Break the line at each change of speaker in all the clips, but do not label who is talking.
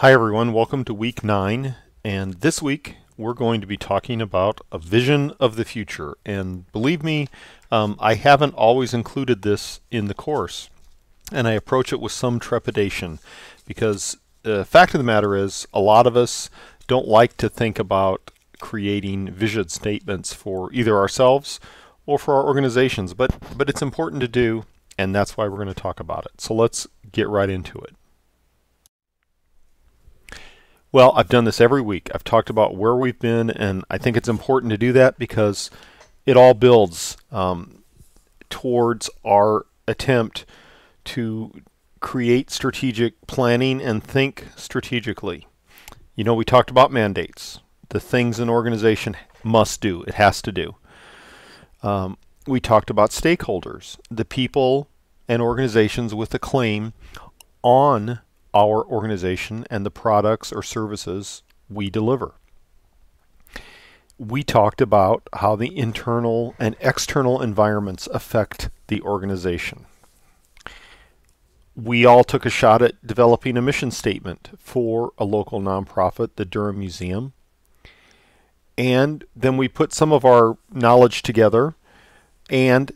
Hi everyone, welcome to week 9, and this week we're going to be talking about a vision of the future. And believe me, I haven't always included this in the course, and I approach it with some trepidation because the fact of the matter is a lot of us don't like to think about creating vision statements for either ourselves or for our organizations, but it's important to do, and that's why we're going to talk about it. So let's get right into it. Well, I've done this every week. I've talked about where we've been, and I think it's important to do that because it all builds towards our attempt to create strategic planning and think strategically. You know, we talked about mandates, the things an organization must do, it has to do. We talked about stakeholders, the people and organizations with a claim on our organization and the products or services we deliver. We talked about how the internal and external environments affect the organization. We all took a shot at developing a mission statement for a local nonprofit, the Durham Museum. And then we put some of our knowledge together and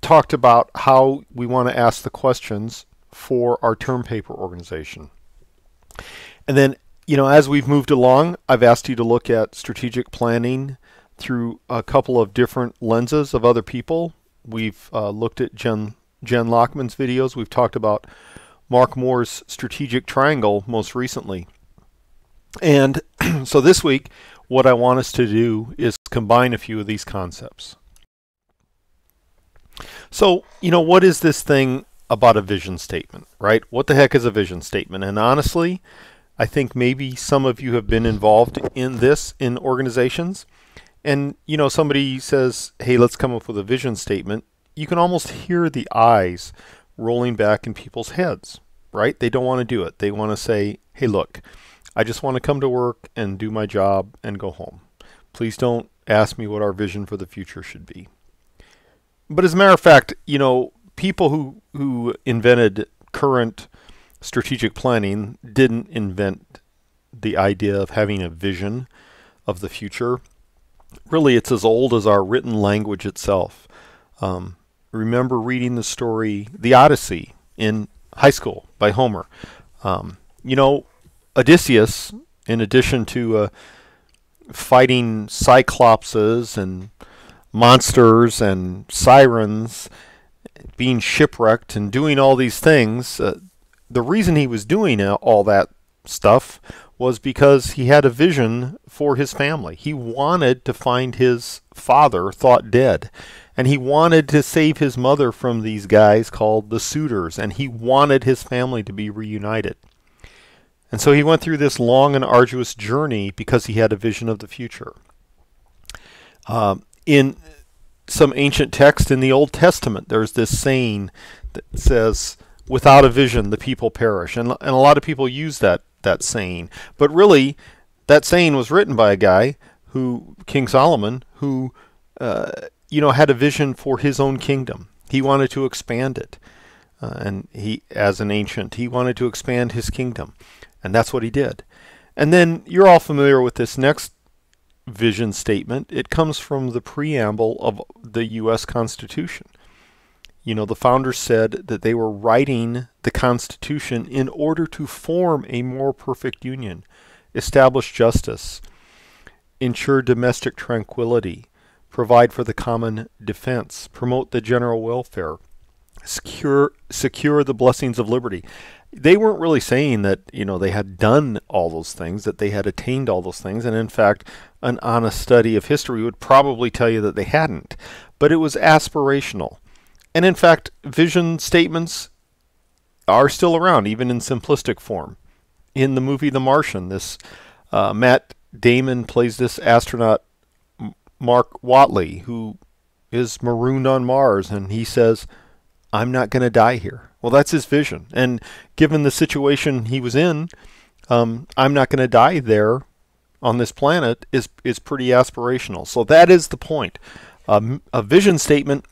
talked about how we want to ask the questions for our term paper organization. And then, you know, as we've moved along, I've asked you to look at strategic planning through a couple of different lenses of other people. We've looked at Jen Lockman's videos. We've talked about Mark Moore's strategic triangle most recently. And so this week, what I want us to do is combine a few of these concepts. So, you know, what is this thing about a vision statement, right? What the heck is a vision statement? And honestly, I think maybe some of you have been involved in this in organizations. And, you know, somebody says, hey, let's come up with a vision statement. You can almost hear the eyes rolling back in people's heads, right? They don't want to do it. They want to say, hey, look, I just want to come to work and do my job and go home. Please don't ask me what our vision for the future should be. But as a matter of fact, you know, people who invented current strategic planning didn't invent the idea of having a vision of the future. Really, it's as old as our written language itself. Remember reading the story, The Odyssey, in high school by Homer. You know, Odysseus, in addition to fighting cyclopses and monsters and sirens, being shipwrecked and doing all these things, the reason he was doing all that stuff was because he had a vision for his family. He wanted to find his father, thought dead, and he wanted to save his mother from these guys called the suitors, and he wanted his family to be reunited. And so he went through this long and arduous journey because he had a vision of the future. In some ancient text in the Old Testament, there's this saying that says, without a vision, the people perish. And a lot of people use that saying. But really, that saying was written by a guy, King Solomon, who had a vision for his own kingdom. He wanted to expand it. And as an ancient, he wanted to expand his kingdom. And that's what he did. And then you're all familiar with this next vision statement. It comes from the preamble of the U.S. Constitution. You know, the founders said that they were writing the Constitution in order to form a more perfect union, establish justice, ensure domestic tranquility, provide for the common defense, promote the general welfare, secure the blessings of liberty. They weren't really saying that, you know, they had done all those things, that they had attained all those things. And in fact, an honest study of history would probably tell you that they hadn't. But it was aspirational. And in fact, vision statements are still around, even in simplistic form. In the movie The Martian, this Matt Damon plays this astronaut, Mark Watley, who is marooned on Mars, and he says, I'm not going to die here. Well, that's his vision. And given the situation he was in, I'm not going to die there on this planet is pretty aspirational. So that is the point. A vision statement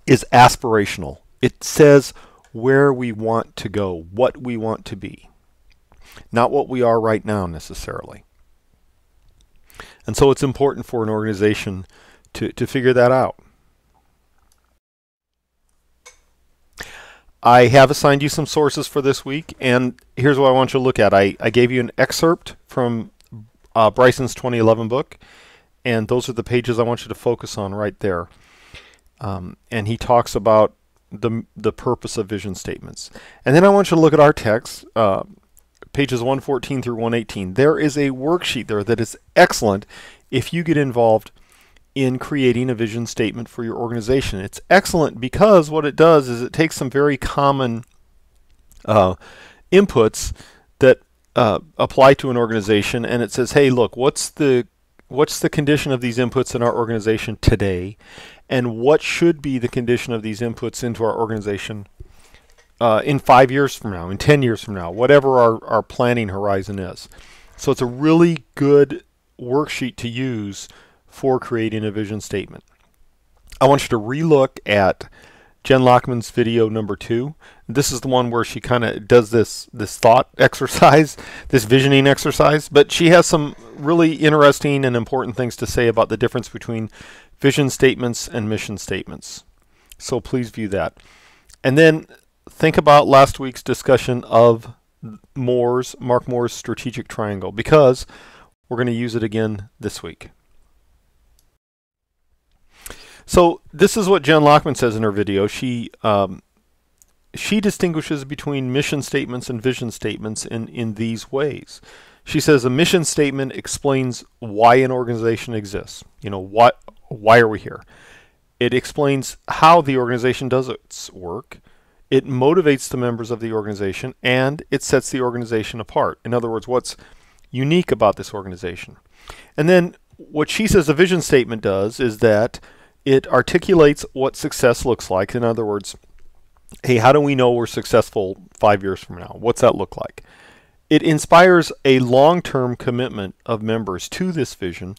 is aspirational. It says where we want to go, what we want to be, not what we are right now necessarily. And so it's important for an organization to figure that out. I have assigned you some sources for this week, and here's what I want you to look at. I gave you an excerpt from Brysons' 2011 book, and those are the pages I want you to focus on right there. And he talks about the purpose of vision statements. And then I want you to look at our text, pages 114 through 118. There is a worksheet there that is excellent if you get involved in creating a vision statement for your organization. It's excellent because what it does is it takes some very common inputs that apply to an organization, and it says, hey, look, what's the condition of these inputs in our organization today, and what should be the condition of these inputs into our organization in 5 years from now, in 10 years from now, whatever our planning horizon is. So it's a really good worksheet to use for creating a vision statement. I want you to relook at Jen Lockman's video number 2. This is the one where she kind of does this thought exercise, this visioning exercise, but she has some really interesting and important things to say about the difference between vision statements and mission statements. So please view that. And then think about last week's discussion of Mark Moore's strategic triangle, because we're going to use it again this week. So this is what Jen Lockman says in her video. She distinguishes between mission statements and vision statements in these ways. She says a mission statement explains why an organization exists. You know, why are we here? It explains how the organization does its work. It motivates the members of the organization, and it sets the organization apart. In other words, what's unique about this organization. And then what she says a vision statement does is that it articulates what success looks like. In other words, hey, how do we know we're successful 5 years from now? What's that look like? It inspires a long-term commitment of members to this vision.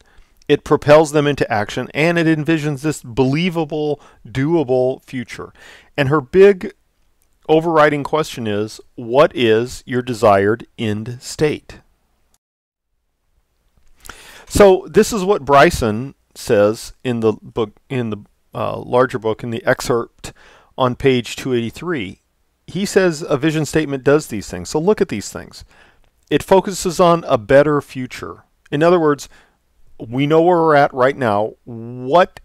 It propels them into action, and it envisions this believable, doable future. And her big overriding question is, what is your desired end state? So this is what Bryson says in the book, in the larger book, in the excerpt on page 283. He says a vision statement does these things. So look at these things. It focuses on a better future. In other words, we know where we're at right now. What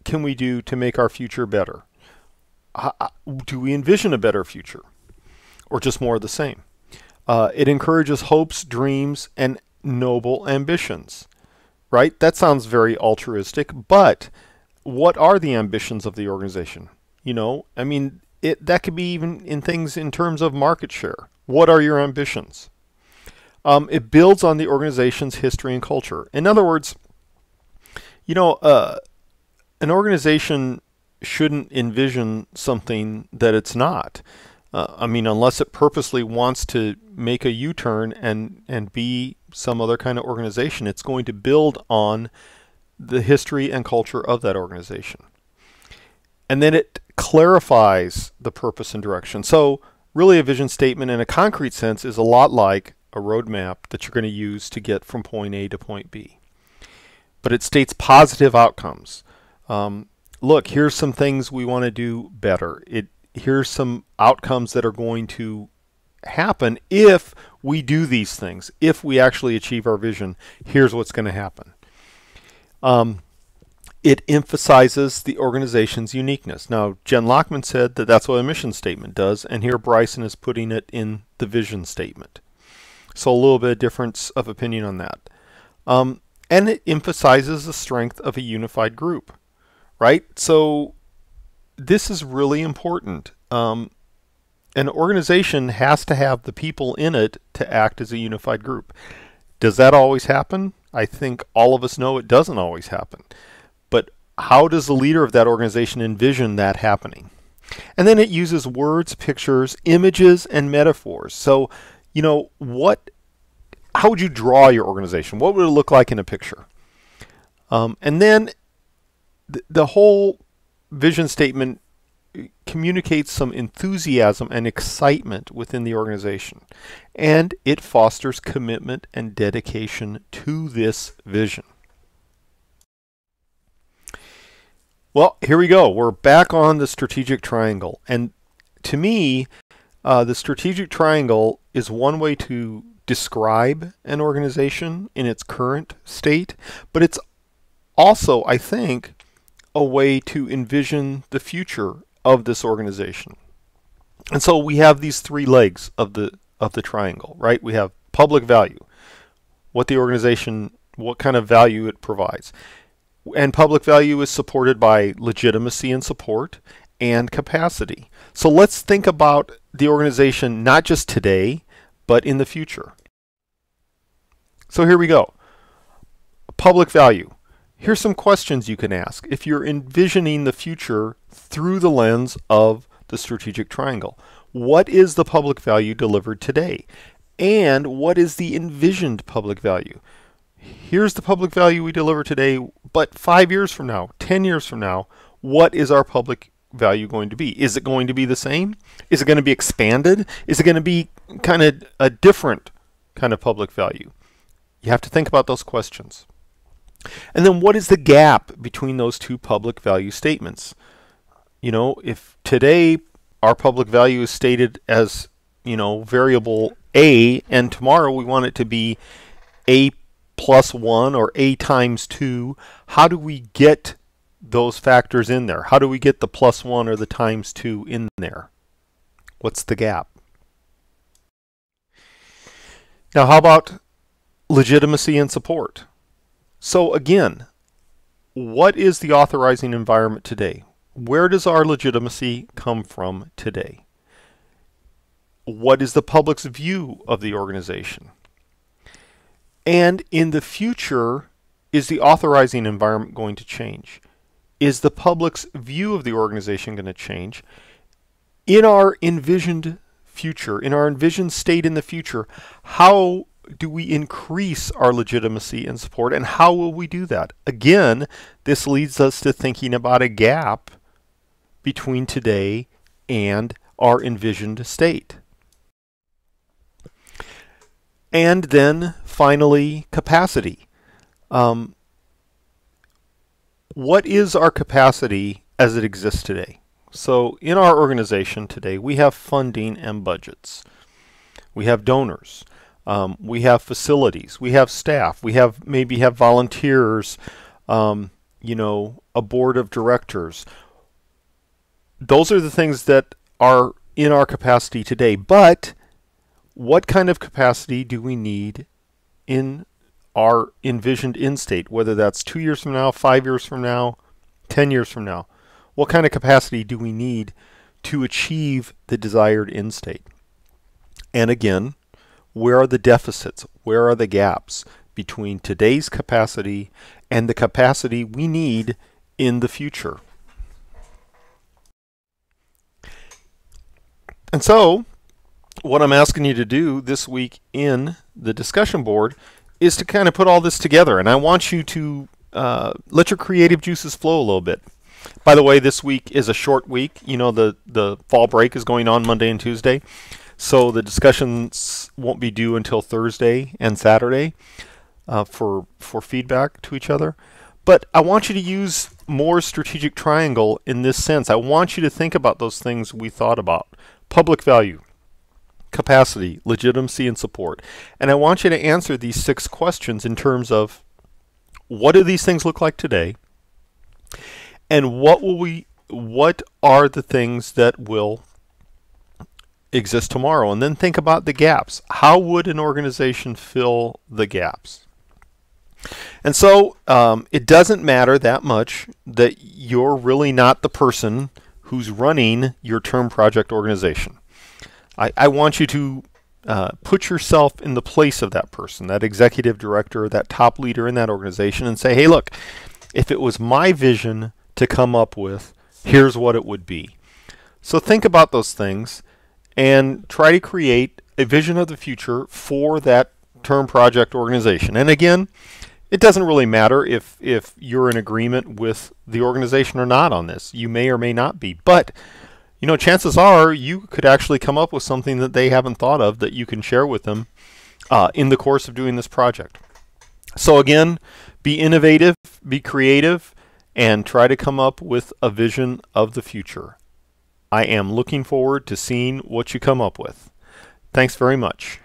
can we do to make our future better? Do we envision a better future, or just more of the same? It encourages hopes, dreams, and noble ambitions. Right? That sounds very altruistic, but what are the ambitions of the organization? You know, I mean, that could be even in things in terms of market share. What are your ambitions? It builds on the organization's history and culture. In other words, you know, an organization shouldn't envision something that it's not. I mean, unless it purposely wants to make a U-turn and be some other kind of organization, it's going to build on the history and culture of that organization. And then it clarifies the purpose and direction. So really a vision statement in a concrete sense is a lot like a roadmap that you're going to use to get from point A to point B. But it states positive outcomes. Look, here's some things we want to do better. Here's some outcomes that are going to happen if we do these things. If we actually achieve our vision, here's what's going to happen. It emphasizes the organization's uniqueness. Now, Jen Lockman said that that's what a mission statement does, and here Bryson is putting it in the vision statement. So a little bit of difference of opinion on that. And it emphasizes the strength of a unified group, right? So this is really important. An organization has to have the people in it to act as a unified group. Does that always happen? I think all of us know it doesn't always happen. But how does the leader of that organization envision that happening? And then it uses words, pictures, images, and metaphors. So, you know, how would you draw your organization? What would it look like in a picture? And then the whole vision statement communicates some enthusiasm and excitement within the organization, and it fosters commitment and dedication to this vision. Well, here we go. We're back on the strategic triangle, and to me, the strategic triangle is one way to describe an organization in its current state, but it's also, I think, a way to envision the future of this organization. And so we have these three legs of the triangle, right? We have public value, what the organization, what kind of value it provides. And public value is supported by legitimacy and support and capacity. So let's think about the organization not just today, but in the future. So here we go. Public value. Here's some questions you can ask if you're envisioning the future through the lens of the strategic triangle. What is the public value delivered today? And what is the envisioned public value? Here's the public value we deliver today, but 5 years from now, 10 years from now, what is our public value going to be? Is it going to be the same? Is it going to be expanded? Is it going to be kind of a different kind of public value? You have to think about those questions. And then what is the gap between those two public value statements? You know, if today our public value is stated as, you know, variable A, and tomorrow we want it to be A plus 1 or A times 2, how do we get those factors in there? How do we get the plus 1 or the times 2 in there? What's the gap? Now, how about legitimacy and support? So again, what is the authorizing environment today? Where does our legitimacy come from today? What is the public's view of the organization? And in the future, is the authorizing environment going to change? Is the public's view of the organization going to change? In our envisioned future, in our envisioned state in the future, how do we increase our legitimacy and support, and how will we do that? Again, this leads us to thinking about a gap between today and our envisioned state. And then finally, capacity. What is our capacity as it exists today? So in our organization today, we have funding and budgets. We have donors. We have facilities. We have staff. We have maybe have volunteers, you know, a board of directors. Those are the things that are in our capacity today. But what kind of capacity do we need in our envisioned end state, whether that's 2 years from now, 5 years from now, 10 years from now? What kind of capacity do we need to achieve the desired end state? And again, where are the deficits? Where are the gaps between today's capacity and the capacity we need in the future? And so, what I'm asking you to do this week in the discussion board is to kind of put all this together. And I want you to let your creative juices flow a little bit. By the way, this week is a short week. You know, the fall break is going on Monday and Tuesday. So the discussions won't be due until Thursday and Saturday for feedback to each other. But I want you to use more strategic triangle in this sense. I want you to think about those things we thought about. Public value, capacity, legitimacy, and support. And I want you to answer these 6 questions in terms of what do these things look like today? And what are the things that will exist tomorrow? And then think about the gaps. How would an organization fill the gaps? And so it doesn't matter that much that you're really not the person who's running your term project organization. I want you to put yourself in the place of that person, that executive director, that top leader in that organization, and say, hey, look, if it was my vision to come up with, here's what it would be. So think about those things and try to create a vision of the future for that term project organization. And again, It doesn't really matter if you're in agreement with the organization or not on this. You may or may not be. But, chances are you could actually come up with something that they haven't thought of that you can share with them in the course of doing this project. So again, be innovative, be creative, and try to come up with a vision of the future. I am looking forward to seeing what you come up with. Thanks very much.